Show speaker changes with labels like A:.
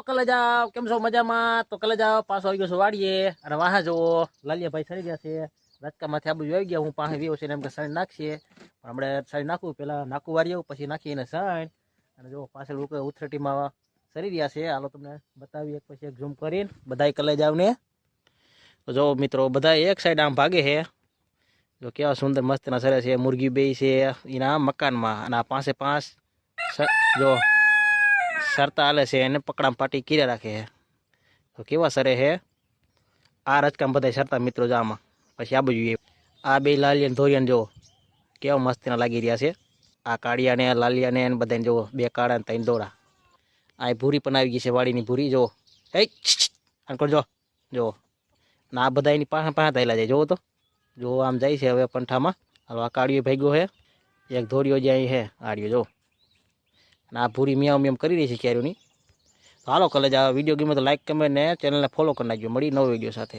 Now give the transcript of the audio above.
A: કલેજા કેમ છો મજામાં? તો કલેજા પાછો આવી ગયો છું વાડીએ અને વાહ જુઓ લાલિયાભાઈ સરી ગયા છે રચકામાંથી આ બધું આવી ગયા. હું પાસે વ્યવ છે ને એમ કે સાઈડ નાખીએ પણ આપણે સાઈડ નાખવું પેલા નાખું વારી આવું પછી નાખીએ એને સાઈડ. અને જો પાછળ ઉથરેટીમાં સરી રહ્યા છે. હાલો તમને બતાવી એક પછી એક ઝૂમ કરીને બધા કલેજાવને. તો જો મિત્રો બધા એક સાઈડ આમ ભાગે છે. જો કેવા સુંદર મસ્તના સરે છે. મુરગી બે છે એના મકાનમાં અને આ 5 જો સરતા હાલે છે એને પકડામ પાટી કીરે રાખે છે. તો કેવા સરે છે આ રચકામ બધા સરતા મિત્રો જ આમાં. પછી આ બાજુ આ બે લાલિયા ધોરિયાને જો કેવા મસ્તીના લાગી રહ્યા છે. આ કાળિયાને લાલિયાને બધાને જો બે કાળા ને 3 દોરા. આ ભૂરી પણ આવી ગઈ છે વાડીની ભૂરી જો. હે અંકલ જો જો ના આ બધા એની પાસે થયેલા જાય જોવો તો જો આમ જાય છે હવે પંઠામાં. હાલો આ કાળિયો ભાગ્યો છે એક ધોરિયો જાય છે આડ્યો જો. અને આ ભૂરી મિયામ મિયામ કરી રહી છે ક્યારેની. તો હાલો કલેજ આ વિડીયો ગમે તો લાઈક કમેન્ટ ને ચેનલને ફોલો કરી નાખજો. મળી નવો વિડીયો સાથે.